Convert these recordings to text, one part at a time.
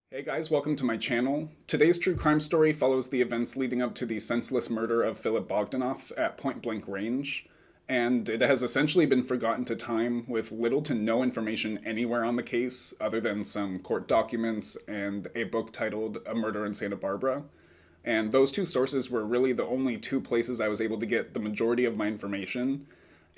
Hey guys, welcome to my channel. Today's true crime story follows the events leading up to the senseless murder of Philip Bogdanoff at point blank range, and it has essentially been forgotten to time with little to no information anywhere on the case other than some court documents and a book titled A Murder in Santa Barbara. And those two sources were really the only two places I was able to get the majority of my information.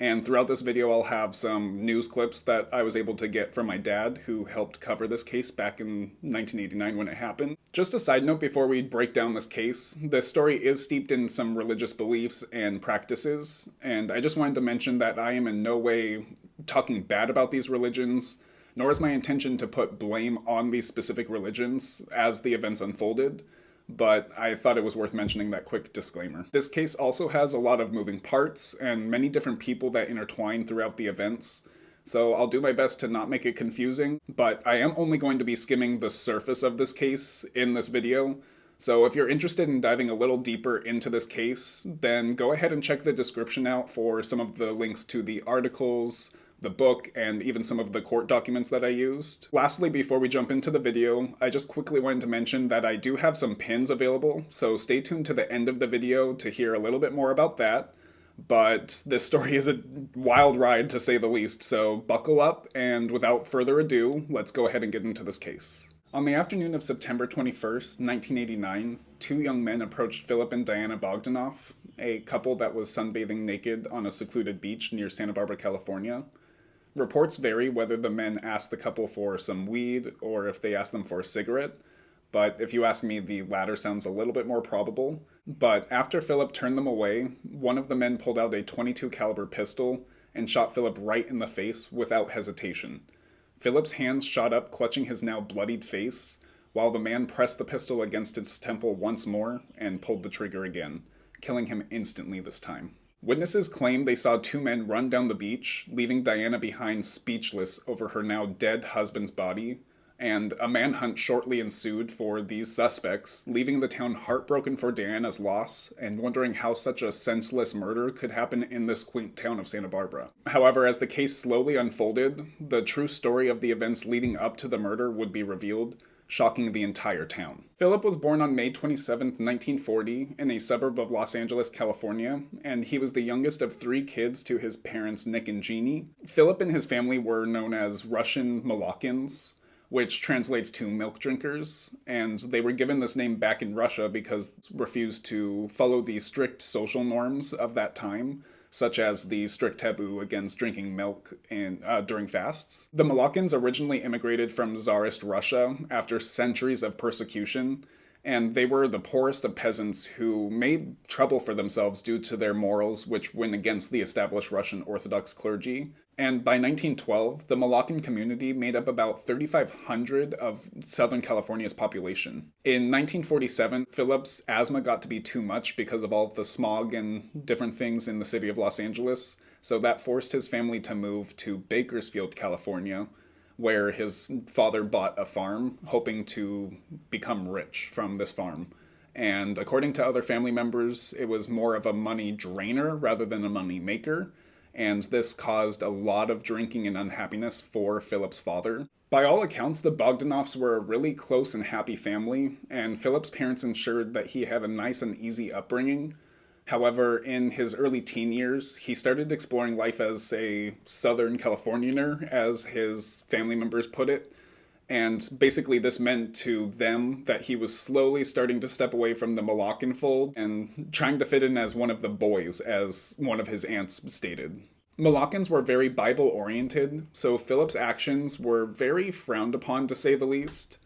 And throughout this video, I'll have some news clips that I was able to get from my dad, who helped cover this case back in 1989 when it happened. Just a side note before we break down this case, this story is steeped in some religious beliefs and practices, and I just wanted to mention that I am in no way talking bad about these religions, nor is my intention to put blame on these specific religions as the events unfolded, but I thought it was worth mentioning that quick disclaimer. This case also has a lot of moving parts and many different people that intertwine throughout the events, so I'll do my best to not make it confusing, but I am only going to be skimming the surface of this case in this video. So if you're interested in diving a little deeper into this case, then go ahead and check the description out for some of the links to the articles, the book, and even some of the court documents that I used. Lastly, before we jump into the video, I just quickly wanted to mention that I do have some pins available, so stay tuned to the end of the video to hear a little bit more about that. But this story is a wild ride, to say the least, so buckle up, and without further ado, let's go ahead and get into this case. On the afternoon of September 21st, 1989, two young men approached Philip and Diana Bogdanoff, a couple that was sunbathing naked on a secluded beach near Santa Barbara, California. Reports vary whether the men asked the couple for some weed or if they asked them for a cigarette, but if you ask me, the latter sounds a little bit more probable. But after Philip turned them away, one of the men pulled out a .22 caliber pistol and shot Philip right in the face without hesitation. Philip's hands shot up, clutching his now bloodied face, while the man pressed the pistol against his temple once more and pulled the trigger again, killing him instantly this time. Witnesses claim they saw two men run down the beach, leaving Diana behind speechless over her now dead husband's body, and a manhunt shortly ensued for these suspects, leaving the town heartbroken for Diana's loss and wondering how such a senseless murder could happen in this quaint town of Santa Barbara. However, as the case slowly unfolded, the true story of the events leading up to the murder would be revealed, shocking the entire town. Philip was born on May 27, 1940, in a suburb of Los Angeles, California, and he was the youngest of three kids to his parents Nick and Jeannie. Philip and his family were known as Russian Molokkans, which translates to milk drinkers, and they were given this name back in Russia because they refused to follow the strict social norms of that time, such as the strict taboo against drinking milk during fasts. The Molokkans originally immigrated from Tsarist Russia after centuries of persecution, and they were the poorest of peasants who made trouble for themselves due to their morals, which went against the established Russian Orthodox clergy. And by 1912, the Molokkan community made up about 3,500 of Southern California's population. In 1947, Philip's asthma got to be too much because of all the smog and different things in the city of Los Angeles, so that forced his family to move to Bakersfield, California, where his father bought a farm, hoping to become rich from this farm. And according to other family members, it was more of a money drainer rather than a money maker, and this caused a lot of drinking and unhappiness for Philip's father. By all accounts, the Bogdanoffs were a really close and happy family, and Philip's parents ensured that he had a nice and easy upbringing. However, in his early teen years, he started exploring life as a Southern Californianer, as his family members put it. And basically this meant to them that he was slowly starting to step away from the Molokkan fold and trying to fit in as one of the boys, as one of his aunts stated. Molokkans were very Bible-oriented, so Philip's actions were very frowned upon, to say the least.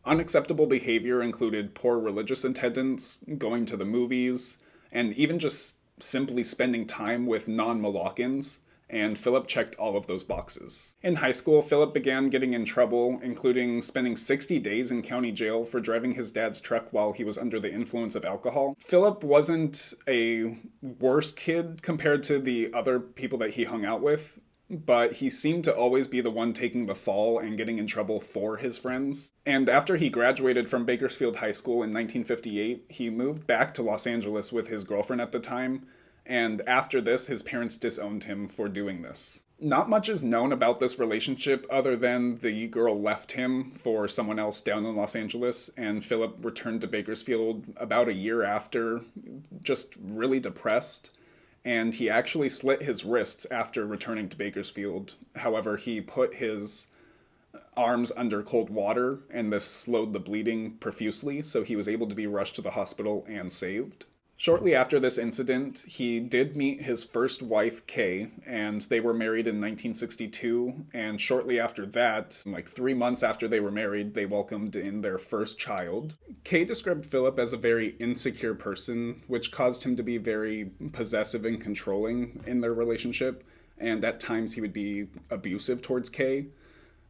Unacceptable behavior included poor religious attendance, going to the movies, and even just simply spending time with non-Molokkans, and Philip checked all of those boxes. In high school, Philip began getting in trouble, including spending 60 days in county jail for driving his dad's truck while he was under the influence of alcohol. Philip wasn't a worse kid compared to the other people that he hung out with, but he seemed to always be the one taking the fall and getting in trouble for his friends. And after he graduated from Bakersfield High School in 1958, he moved back to Los Angeles with his girlfriend at the time, and after this, his parents disowned him for doing this. Not much is known about this relationship other than the girl left him for someone else down in Los Angeles, and Philip returned to Bakersfield about a year after, just really depressed. And he actually slit his wrists after returning to Bakersfield. However, he put his arms under cold water, and this slowed the bleeding profusely, so he was able to be rushed to the hospital and saved. Shortly after this incident, he did meet his first wife, Kay, and they were married in 1962. And shortly after that, like 3 months after they were married, they welcomed in their first child. Kay described Philip as a very insecure person, which caused him to be very possessive and controlling in their relationship. And at times, he would be abusive towards Kay.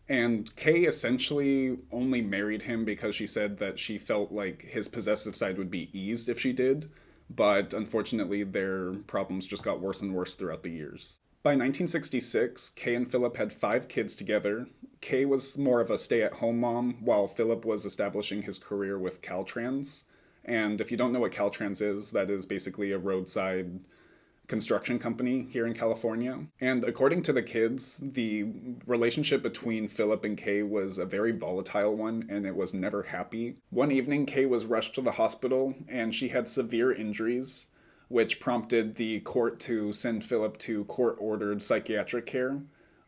And Kay essentially only married him because she said that she felt like his possessive side would be eased if she did, but unfortunately their problems just got worse and worse throughout the years. By 1966, Kay and Philip had 5 kids together. Kay was more of a stay-at-home mom, while Philip was establishing his career with Caltrans. And if you don't know what Caltrans is, that is basically a roadside construction company here in California. And according to the kids, the relationship between Philip and Kay was a very volatile one, and it was never happy. One evening, Kay was rushed to the hospital, and she had severe injuries, which prompted the court to send Philip to court-ordered psychiatric care.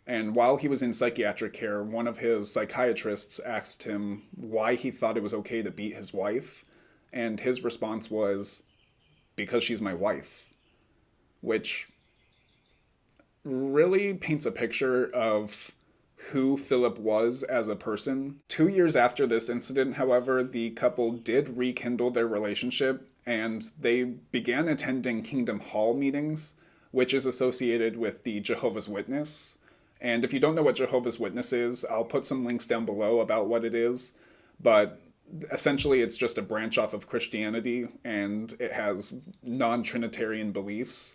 And while he was in psychiatric care, one of his psychiatrists asked him why he thought it was okay to beat his wife, and his response was, "Because she's my wife," which really paints a picture of who Philip was as a person. 2 years after this incident, however, the couple did rekindle their relationship, and they began attending Kingdom Hall meetings, which is associated with the Jehovah's Witness. And if you don't know what Jehovah's Witness is, I'll put some links down below about what it is, but essentially it's just a branch off of Christianity, and it has non-Trinitarian beliefs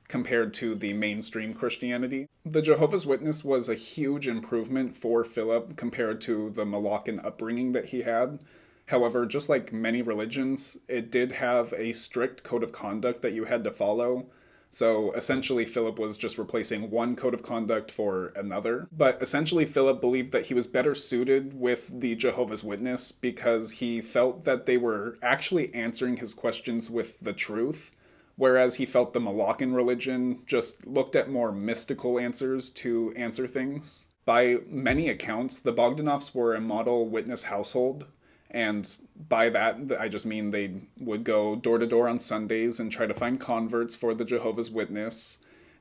compared to the mainstream Christianity. The Jehovah's Witness was a huge improvement for Philip compared to the Malaccan upbringing that he had. However, just like many religions, it did have a strict code of conduct that you had to follow. So essentially, Philip was just replacing one code of conduct for another. But essentially, Philip believed that he was better suited with the Jehovah's Witness because he felt that they were actually answering his questions with the truth, whereas he felt the Malaccan religion just looked at more mystical answers to answer things. By many accounts, the Bogdanoffs were a model witness household, and by that, I just mean they would go door to door on Sundays and try to find converts for the Jehovah's Witness.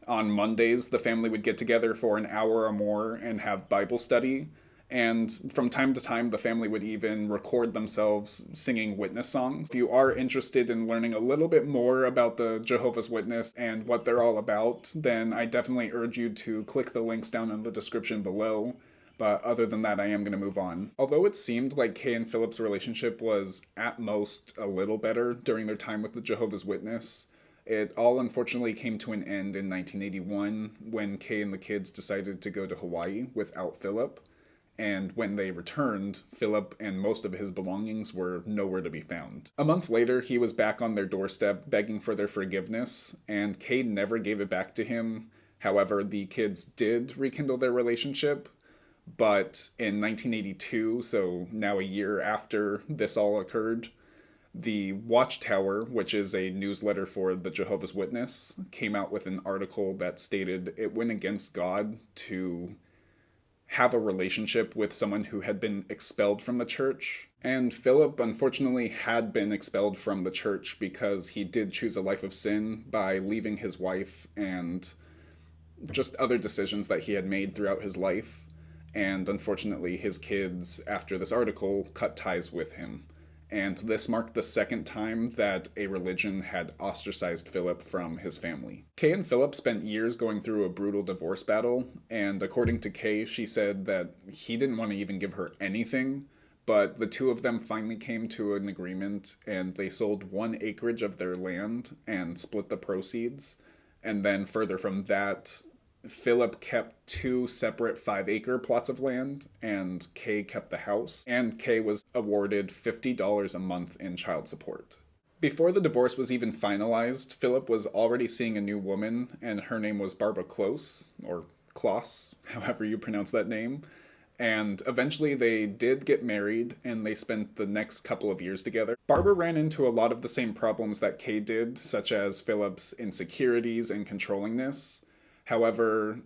On Mondays, the family would get together for an hour or more and have Bible study. And from time to time, the family would even record themselves singing witness songs. If you are interested in learning a little bit more about the Jehovah's Witness and what they're all about, then I definitely urge you to click the links down in the description below. But other than that, I am going to move on. Although it seemed like Kay and Philip's relationship was at most a little better during their time with the Jehovah's Witness, it all unfortunately came to an end in 1981 when Kay and the kids decided to go to Hawaii without Philip. And when they returned, Philip and most of his belongings were nowhere to be found. A month later, he was back on their doorstep begging for their forgiveness, and Kay never gave it back to him. However, the kids did rekindle their relationship, but in 1982, so now a year after this all occurred, the Watchtower, which is a newsletter for the Jehovah's Witness, came out with an article that stated it went against God to have a relationship with someone who had been expelled from the church. And Philip, unfortunately, had been expelled from the church because he did choose a life of sin by leaving his wife and just other decisions that he had made throughout his life. And unfortunately, his kids, after this article, cut ties with him. And this marked the second time that a religion had ostracized Philip from his family. Kay and Philip spent years going through a brutal divorce battle, and according to Kay, she said that he didn't want to even give her anything, but the two of them finally came to an agreement, and they sold 1 acreage of their land and split the proceeds. And then further from that, Philip kept 2 separate 5-acre plots of land, and Kay kept the house, and Kay was awarded $50 a month in child support. Before the divorce was even finalized, Philip was already seeing a new woman, and her name was Barbara Close, or Klaus, however you pronounce that name. And eventually they did get married and they spent the next couple of years together. Barbara ran into a lot of the same problems that Kay did, such as Philip's insecurities and controllingness. However,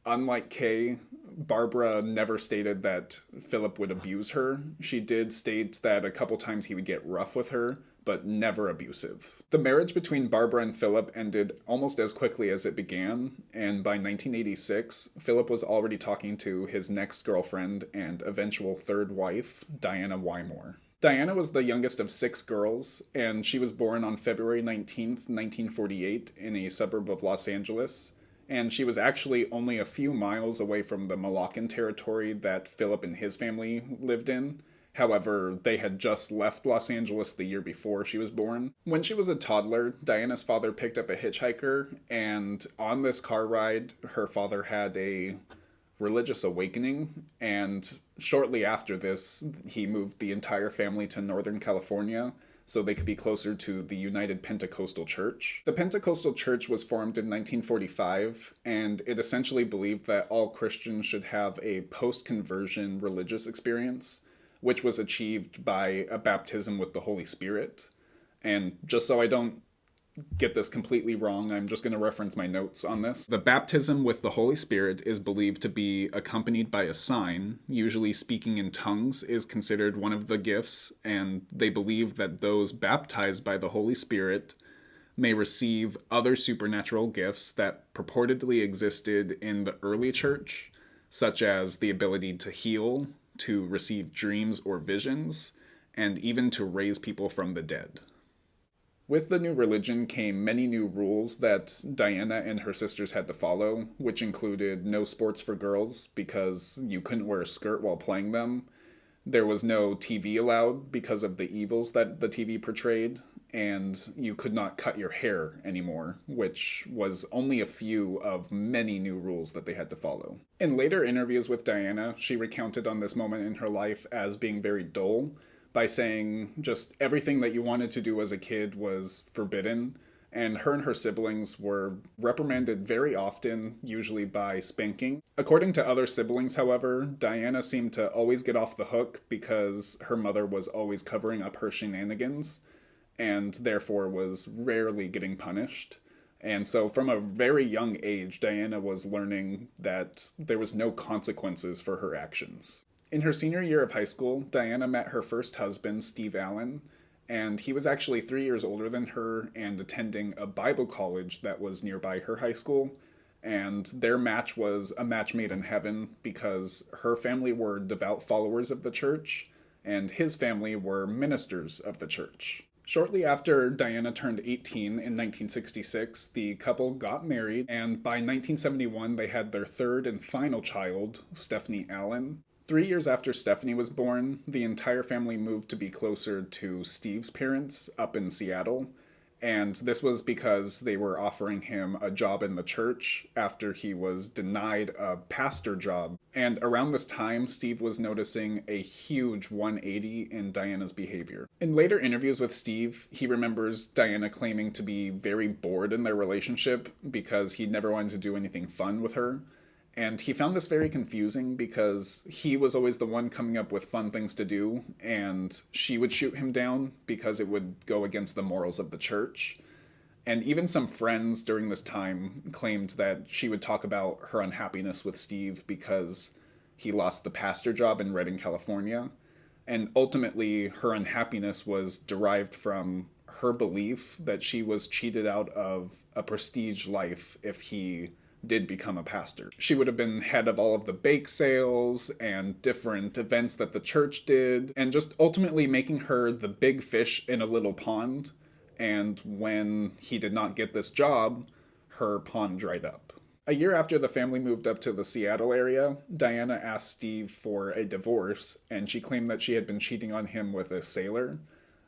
unlike Kay, Barbara never stated that Philip would abuse her. She did state that a couple times he would get rough with her, but never abusive. The marriage between Barbara and Philip ended almost as quickly as it began, and by 1986, Philip was already talking to his next girlfriend and eventual third wife, Diana Wymore. Diana was the youngest of 6 girls, and she was born on February 19th, 1948, in a suburb of Los Angeles. And she was actually only a few miles away from the Malaccan territory that Philip and his family lived in. However, they had just left Los Angeles the year before she was born. When she was a toddler, Diana's father picked up a hitchhiker, and on this car ride, her father had a religious awakening, and shortly after this, he moved the entire family to Northern California so they could be closer to the United Pentecostal Church. The Pentecostal Church was formed in 1945, and it essentially believed that all Christians should have a post-conversion religious experience, which was achieved by a baptism with the Holy Spirit. And just so I don't get this completely wrong, I'm just going to reference my notes on this. The baptism with the Holy Spirit is believed to be accompanied by a sign. Usually speaking in tongues is considered one of the gifts, and they believe that those baptized by the Holy Spirit may receive other supernatural gifts that purportedly existed in the early church, such as the ability to heal, to receive dreams or visions, and even to raise people from the dead. With the new religion came many new rules that Diana and her sisters had to follow, which included no sports for girls because you couldn't wear a skirt while playing them. There was no TV allowed because of the evils that the TV portrayed, and you could not cut your hair anymore, which was only a few of many new rules that they had to follow. In later interviews with Diana, she recounted on this moment in her life as being very dull, by saying just everything that you wanted to do as a kid was forbidden, and her siblings were reprimanded very often, usually by spanking. According to other siblings, however, Diana seemed to always get off the hook because her mother was always covering up her shenanigans, and therefore was rarely getting punished. And so from a very young age, Diana was learning that there was no consequences for her actions. In her senior year of high school, Diana met her first husband, Steve Allen, and he was actually 3 years older than her and attending a Bible college that was nearby her high school. And their match was a match made in heaven because her family were devout followers of the church, and his family were ministers of the church. Shortly after Diana turned 18 in 1966, the couple got married, and by 1971 they had their third and final child, Stephanie Allen. 3 years after Stephanie was born, the entire family moved to be closer to Steve's parents up in Seattle, and this was because they were offering him a job in the church after he was denied a pastor job. And around this time, Steve was noticing a huge 180 in Diana's behavior. In later interviews with Steve, he remembers Diana claiming to be very bored in their relationship because he never wanted to do anything fun with her. And he found this very confusing because he was always the one coming up with fun things to do, and she would shoot him down because it would go against the morals of the church. And even some friends during this time claimed that she would talk about her unhappiness with Steve because he lost the pastor job in Redding, California. And ultimately, her unhappiness was derived from her belief that she was cheated out of a prestige life if he did become a pastor. She would have been head of all of the bake sales and different events that the church did, and just ultimately making her the big fish in a little pond. And when he did not get this job, her pond dried up. A year after the family moved up to the Seattle area, Diana asked Steve for a divorce, and she claimed that she had been cheating on him with a sailor.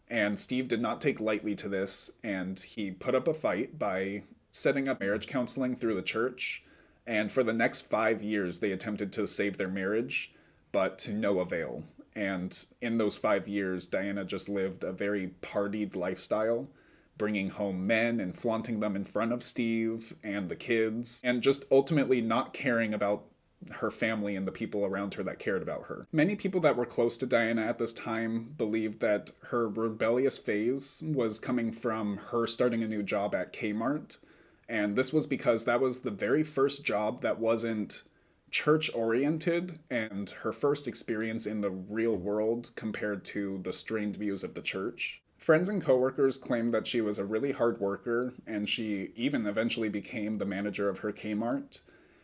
And Steve did not take lightly to this, and he put up a fight by setting up marriage counseling through the church, and for the next 5 years they attempted to save their marriage, but to no avail. And in those 5 years, Diana just lived a very partied lifestyle, bringing home men and flaunting them in front of Steve and the kids, and just ultimately not caring about her family and the people around her that cared about her. Many people that were close to Diana at this time believed that her rebellious phase was coming from her starting a new job at Kmart, and this was because that was the very first job that wasn't church oriented and her first experience in the real world compared to the strained views of the church. Friends and coworkers claimed that she was a really hard worker, and she even eventually became the manager of her Kmart.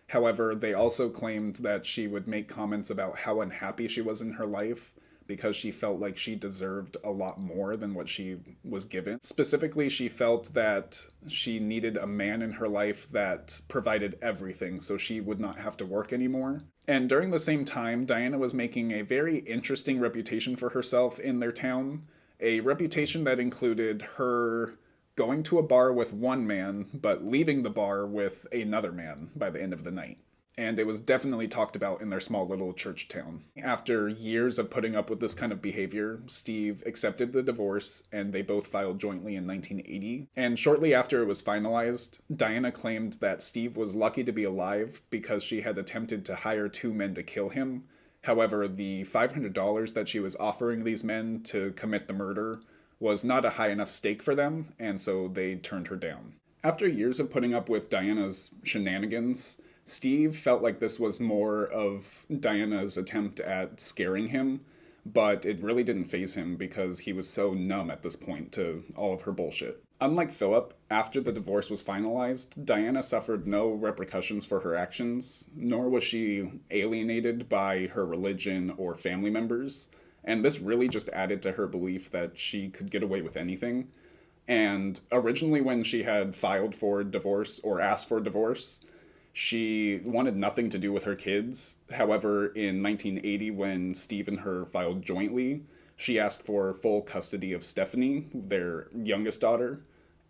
However, they also claimed that she would make comments about how unhappy she was in her life because she felt like she deserved a lot more than what she was given. Specifically, she felt that she needed a man in her life that provided everything so she would not have to work anymore. And during the same time, Diana was making a very interesting reputation for herself in their town, a reputation that included her going to a bar with one man, but leaving the bar with another man by the end of the night. And it was definitely talked about in their small little church town. After years of putting up with this kind of behavior, Steve accepted the divorce and they both filed jointly in 1980. And shortly after it was finalized, Diana claimed that Steve was lucky to be alive because she had attempted to hire two men to kill him. However, the $500 that she was offering these men to commit the murder was not a high enough stake for them, and so they turned her down. After years of putting up with Diana's shenanigans, Steve felt like this was more of Diana's attempt at scaring him, but it really didn't faze him because he was so numb at this point to all of her bullshit. Unlike Philip, after the divorce was finalized, Diana suffered no repercussions for her actions, nor was she alienated by her religion or family members. And this really just added to her belief that she could get away with anything. And originally, when she had filed for divorce or asked for divorce, she wanted nothing to do with her kids. However, in 1980, when Steve and her filed jointly, she asked for full custody of Stephanie, their youngest daughter,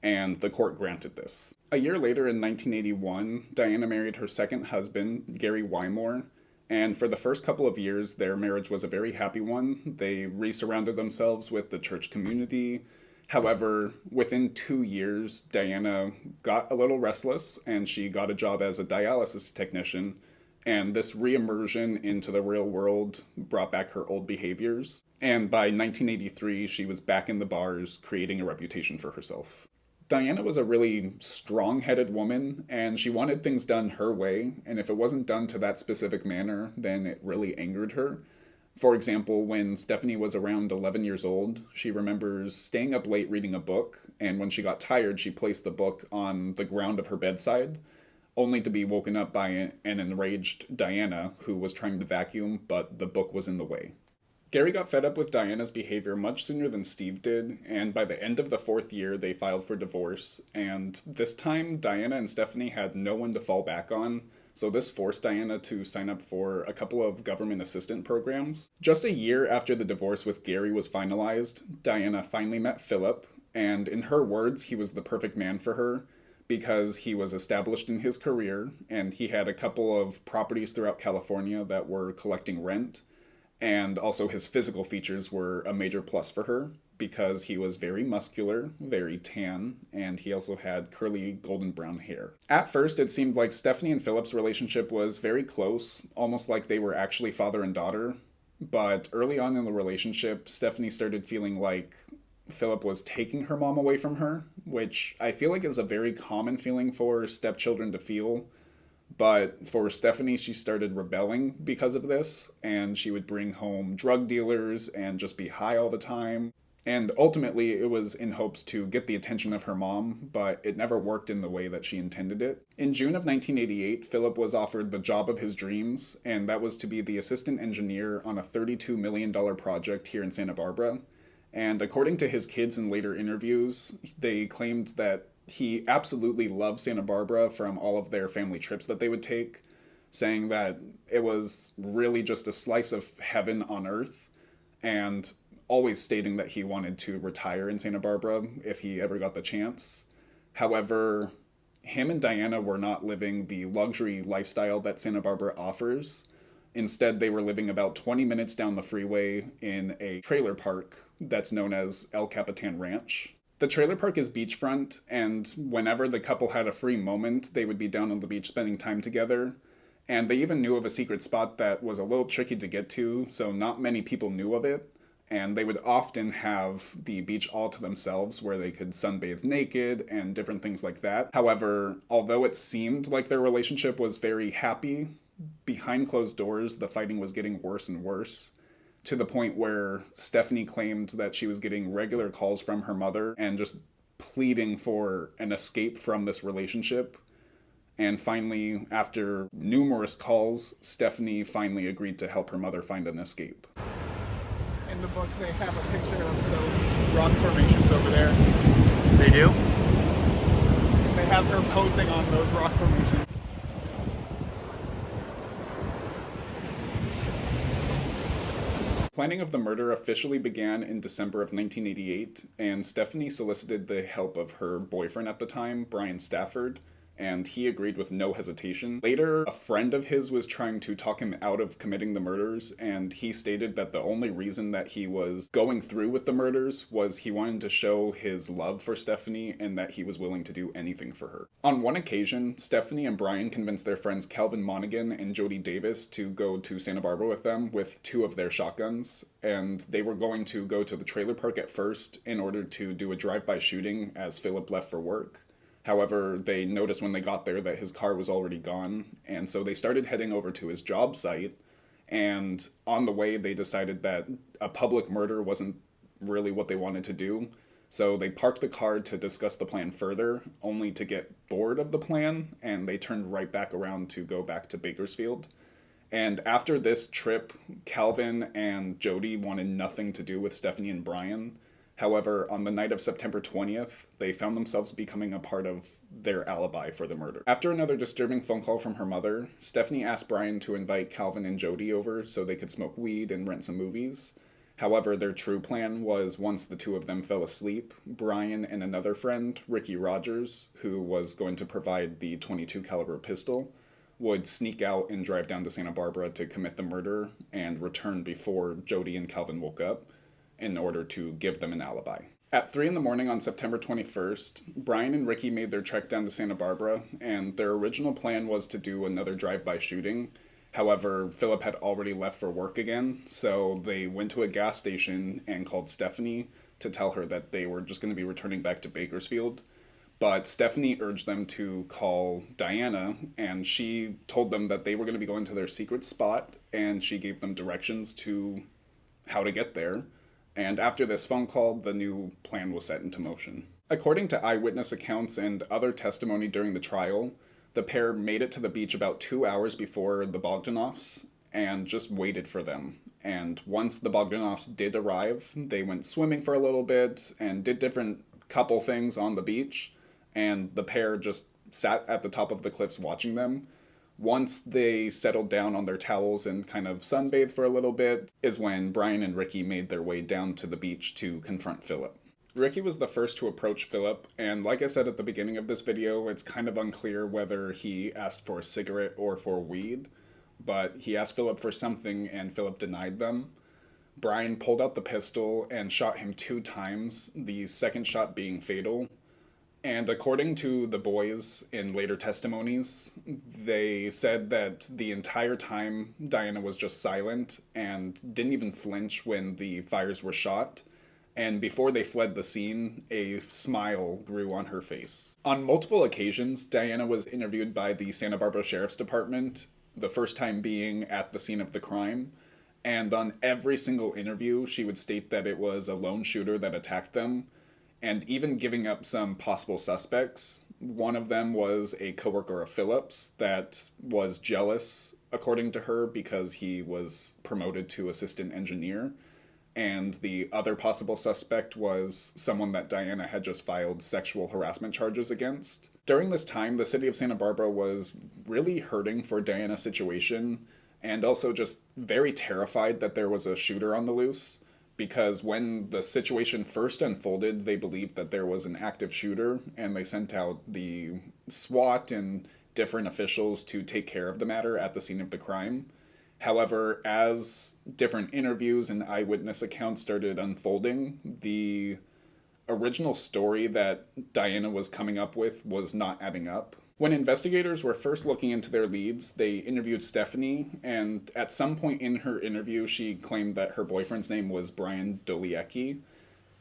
and the court granted this. A year later, in 1981, Diana married her second husband, Gary Wymore, and for the first couple of years, their marriage was a very happy one. They resurrounded themselves with the church community. However, within 2 years, Diana got a little restless and she got a job as a dialysis technician. And this reimmersion into the real world brought back her old behaviors. And by 1983, she was back in the bars, creating a reputation for herself. Diana was a really strong-headed woman, and she wanted things done her way, and if it wasn't done to that specific manner, then it really angered her. For example, when Stephanie was around 11 years old, she remembers staying up late reading a book, and when she got tired, she placed the book on the ground of her bedside, only to be woken up by an enraged Diana, who was trying to vacuum, but the book was in the way. Gary got fed up with Diana's behavior much sooner than Steve did, and by the end of the 4th year, they filed for divorce. And this time, Diana and Stephanie had no one to fall back on, so this forced Diana to sign up for a couple of government assistant programs. Just a year after the divorce with Gary was finalized, Diana finally met Philip, and in her words, he was the perfect man for her because he was established in his career, and he had a couple of properties throughout California that were collecting rent. And also his physical features were a major plus for her because he was very muscular, very tan, and he also had curly golden brown hair. At first, it seemed like Stephanie and Philip's relationship was very close, almost like they were actually father and daughter. But early on in the relationship, Stephanie started feeling like Philip was taking her mom away from her, which I feel like is a very common feeling for stepchildren to feel. But for Stephanie, she started rebelling because of this, and she would bring home drug dealers and just be high all the time. And ultimately, it was in hopes to get the attention of her mom, but it never worked in the way that she intended it. In June of 1988, Philip was offered the job of his dreams, and that was to be the assistant engineer on a $32 million project here in Santa Barbara. And according to his kids in later interviews, they claimed that he absolutely loved Santa Barbara from all of their family trips that they would take, saying that it was really just a slice of heaven on earth, and always stating that he wanted to retire in Santa Barbara if he ever got the chance. However, him and Diana were not living the luxury lifestyle that Santa Barbara offers. Instead, they were living about 20 minutes down the freeway in a trailer park that's known as El Capitan Ranch. The trailer park is beachfront, and whenever the couple had a free moment, they would be down on the beach spending time together. And they even knew of a secret spot that was a little tricky to get to, so not many people knew of it. And they would often have the beach all to themselves where they could sunbathe naked and different things like that. However, although it seemed like their relationship was very happy, behind closed doors, the fighting was getting worse and worse, to the point where Stephanie claimed that she was getting regular calls from her mother and just pleading for an escape from this relationship. And finally, after numerous calls, Stephanie finally agreed to help her mother find an escape. In the book, they have a picture of those rock formations over there. They do? They have her posing on those rock formations. Planning of the murder officially began in December of 1988, and Stephanie solicited the help of her boyfriend at the time, Brian Stafford, and he agreed with no hesitation. Later, a friend of his was trying to talk him out of committing the murders, and he stated that the only reason that he was going through with the murders was he wanted to show his love for Stephanie and that he was willing to do anything for her. On one occasion, Stephanie and Brian convinced their friends Calvin Monaghan and Jody Davis to go to Santa Barbara with them with 2 of their shotguns, and they were going to go to the trailer park at first in order to do a drive-by shooting as Philip left for work. However, they noticed when they got there that his car was already gone, and so they started heading over to his job site, and on the way they decided that a public murder wasn't really what they wanted to do, so they parked the car to discuss the plan further, only to get bored of the plan, and they turned right back around to go back to Bakersfield. And after this trip, Calvin and Jody wanted nothing to do with Stephanie and Brian. However, on the night of September 20th, they found themselves becoming a part of their alibi for the murder. After another disturbing phone call from her mother, Stephanie asked Brian to invite Calvin and Jody over so they could smoke weed and rent some movies. However, their true plan was once the 2 of them fell asleep, Brian and another friend, Ricky Rogers, who was going to provide the .22 caliber pistol, would sneak out and drive down to Santa Barbara to commit the murder and return before Jody and Calvin woke up, in order to give them an alibi. At 3 a.m. on September 21st, Brian and Ricky made their trek down to Santa Barbara, and their original plan was to do another drive-by shooting. However, Philip had already left for work again, so they went to a gas station and called Stephanie to tell her that they were just going to be returning back to Bakersfield. But Stephanie urged them to call Diana, and she told them that they were going to be going to their secret spot, and she gave them directions to how to get there. And after this phone call, the new plan was set into motion. According to eyewitness accounts and other testimony during the trial, the pair made it to the beach about 2 hours before the Bogdanoffs and just waited for them. And once the Bogdanoffs did arrive, they went swimming for a little bit and did different couple things on the beach, and the pair just sat at the top of the cliffs watching them. Once they settled down on their towels and kind of sunbathed for a little bit is when Brian and Ricky made their way down to the beach to confront Philip. Ricky was the first to approach Philip, and like I said at the beginning of this video, it's kind of unclear whether he asked for a cigarette or for weed, but he asked Philip for something and Philip denied them. Brian pulled out the pistol and shot him 2 times, the second shot being fatal. And according to the boys in later testimonies, they said that the entire time Diana was just silent and didn't even flinch when the fires were shot. And before they fled the scene, a smile grew on her face. On multiple occasions, Diana was interviewed by the Santa Barbara Sheriff's Department, the first time being at the scene of the crime. And on every single interview, she would state that it was a lone shooter that attacked them, and even giving up some possible suspects. One of them was a coworker of Philip's that was jealous, according to her, because he was promoted to assistant engineer. And the other possible suspect was someone that Diana had just filed sexual harassment charges against. During this time, the city of Santa Barbara was really hurting for Diana's situation, and also just very terrified that there was a shooter on the loose. Because when the situation first unfolded, they believed that there was an active shooter, and they sent out the SWAT and different officials to take care of the matter at the scene of the crime. However, as different interviews and eyewitness accounts started unfolding, the original story that Diana was coming up with was not adding up. When investigators were first looking into their leads, they interviewed Stephanie, and at some point in her interview, she claimed that her boyfriend's name was Brian Doliecki,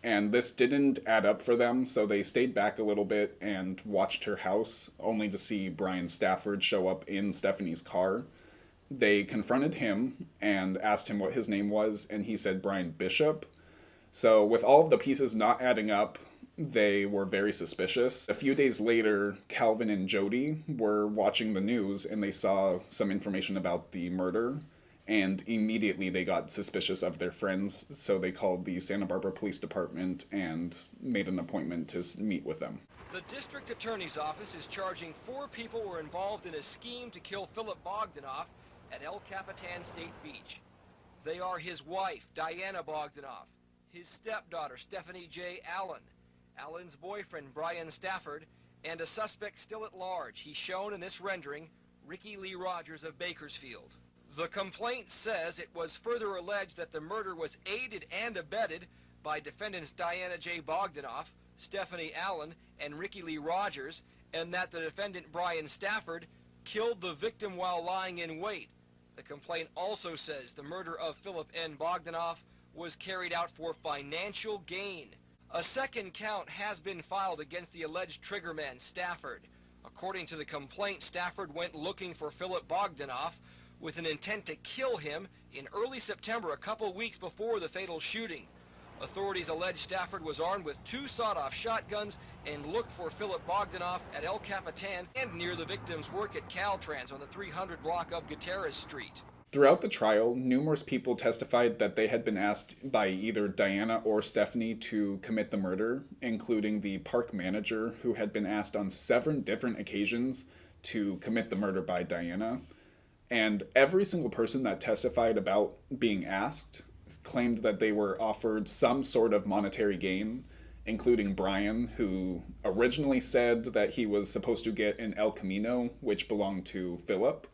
and this didn't add up for them, so they stayed back a little bit and watched her house, only to see Brian Stafford show up in Stephanie's car. They confronted him and asked him what his name was, and he said Brian Bishop. So with all of the pieces not adding up, they were very suspicious. A few days later, Calvin and Jody were watching the news and they saw some information about the murder, and immediately they got suspicious of their friends, so they called the Santa Barbara Police Department and made an appointment to meet with them. The district attorney's office is charging 4 people were involved in a scheme to kill Philip Bogdanoff at El Capitan State Beach. They are his wife, Diana Bogdanoff, his stepdaughter, Stephanie J. Allen, Allen's boyfriend, Brian Stafford, and a suspect still at large. He's shown in this rendering, Ricky Lee Rogers of Bakersfield. The complaint says it was further alleged that the murder was aided and abetted by defendants Diana J. Bogdanoff, Stephanie Allen, and Ricky Lee Rogers, and that the defendant Brian Stafford killed the victim while lying in wait. The complaint also says the murder of Philip N. Bogdanoff was carried out for financial gain. A second count has been filed against the alleged triggerman, Stafford. According to the complaint, Stafford went looking for Philip Bogdanoff with an intent to kill him in early September, a couple weeks before the fatal shooting. Authorities allege Stafford was armed with 2 sawed-off shotguns and looked for Philip Bogdanoff at El Capitan and near the victim's work at Caltrans on the 300 block of Gutierrez Street. Throughout the trial, numerous people testified that they had been asked by either Diana or Stephanie to commit the murder, including the park manager, who had been asked on 7 different occasions to commit the murder by Diana. And every single person that testified about being asked claimed that they were offered some sort of monetary gain, including Brian, who originally said that he was supposed to get an El Camino, which belonged to Philip,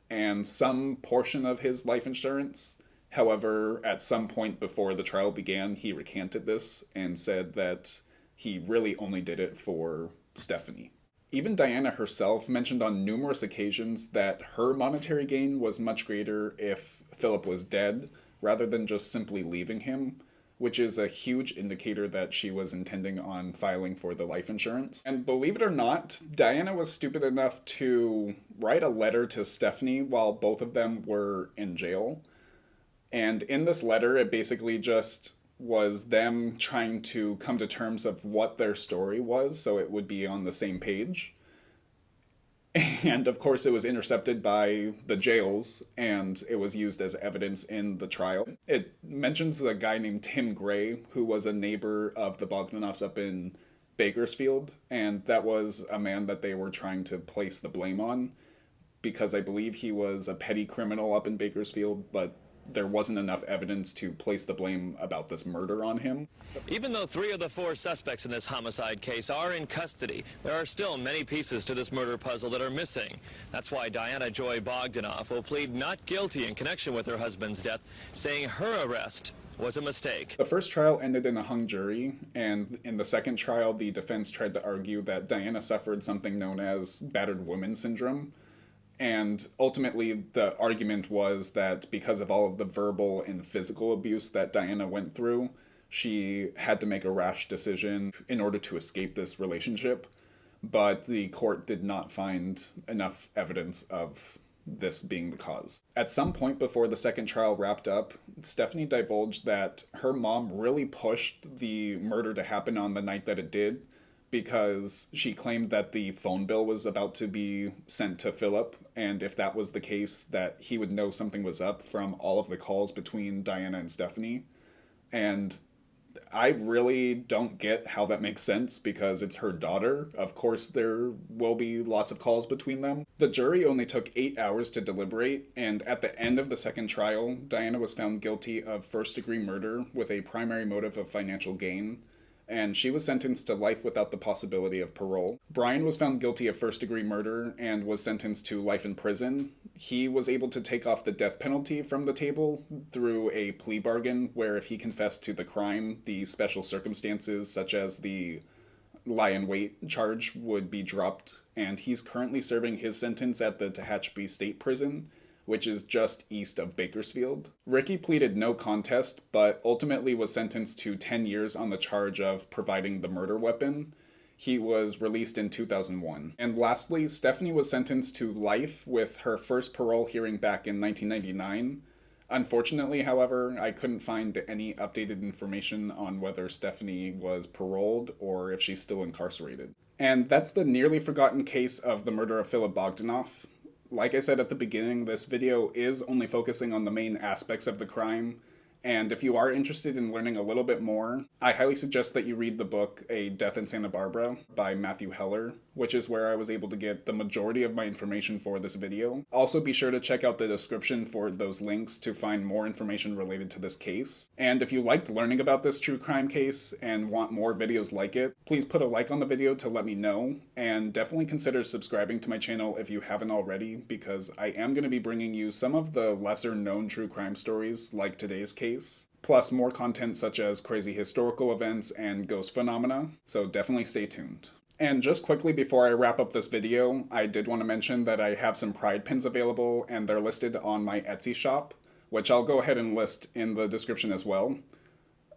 and some portion of his life insurance. However, at some point before the trial began, he recanted this and said that he really only did it for Stephanie. Even Diana herself mentioned on numerous occasions that her monetary gain was much greater if Philip was dead, rather than just simply leaving him, which is a huge indicator that she was intending on filing for the life insurance. And believe it or not, Diana was stupid enough to write a letter to Stephanie while both of them were in jail. And in this letter, it basically just was them trying to come to terms of what their story was, so it would be on the same page. And of course it was intercepted by the jails, and it was used as evidence in the trial. It mentions a guy named Tim Gray, who was a neighbor of the Bogdanoffs up in Bakersfield, and that was a man that they were trying to place the blame on, because I believe he was a petty criminal up in Bakersfield, but there wasn't enough evidence to place the blame about this murder on him. Even though 3 of the 4 suspects in this homicide case are in custody, there are still many pieces to this murder puzzle that are missing. That's why Diana Joy Bogdanoff will plead not guilty in connection with her husband's death, saying her arrest was a mistake. The first trial ended in a hung jury, and in the second trial, the defense tried to argue that Diana suffered something known as battered woman syndrome. And ultimately, the argument was that because of all of the verbal and physical abuse that Diana went through, she had to make a rash decision in order to escape this relationship. But the court did not find enough evidence of this being the cause. At some point before the second trial wrapped up, Stephanie divulged that her mom really pushed the murder to happen on the night that it did, because she claimed that the phone bill was about to be sent to Philip, and if that was the case, that he would know something was up from all of the calls between Diana and Stephanie. And I really don't get how that makes sense, because it's her daughter. Of course there will be lots of calls between them. The jury only took 8 hours to deliberate, and at the end of the second trial, Diana was found guilty of first-degree murder with a primary motive of financial gain. and she was sentenced to life without the possibility of parole. Brian was found guilty of first-degree murder and was sentenced to life in prison. He was able to take off the death penalty from the table through a plea bargain where if he confessed to the crime, the special circumstances such as the lie-in-wait charge would be dropped, and he's currently serving his sentence at the Tehachapi State Prison, which is just east of Bakersfield. Ricky pleaded no contest, but ultimately was sentenced to 10 years on the charge of providing the murder weapon. He was released in 2001. And lastly, Stephanie was sentenced to life with her first parole hearing back in 1999. Unfortunately, however, I couldn't find any updated information on whether Stephanie was paroled or if she's still incarcerated. And that's the nearly forgotten case of the murder of Philip Bogdanoff. Like I said at the beginning, this video is only focusing on the main aspects of the crime, and if you are interested in learning a little bit more, I highly suggest that you read the book A Death in Santa Barbara by Matthew Heller, which is where I was able to get the majority of my information for this video. Also be sure to check out the description for those links to find more information related to this case. And if you liked learning about this true crime case and want more videos like it, please put a like on the video to let me know, and definitely consider subscribing to my channel if you haven't already, because I am going to be bringing you some of the lesser known true crime stories like today's case, plus more content such as crazy historical events and ghost phenomena, so definitely stay tuned. And just quickly before I wrap up this video, I did want to mention that I have some pride pins available and they're listed on my Etsy shop, which I'll go ahead and list in the description as well.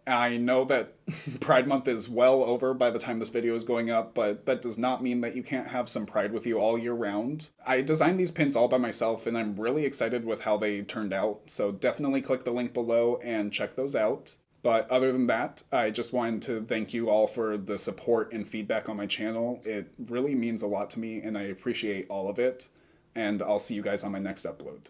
I know that Pride Month is well over by the time this video is going up, but that does not mean that you can't have some pride with you all year round. I designed these pins all by myself and I'm really excited with how they turned out, so definitely click the link below and check those out. But other than that, I just wanted to thank you all for the support and feedback on my channel. It really means a lot to me and I appreciate all of it, and I'll see you guys on my next upload.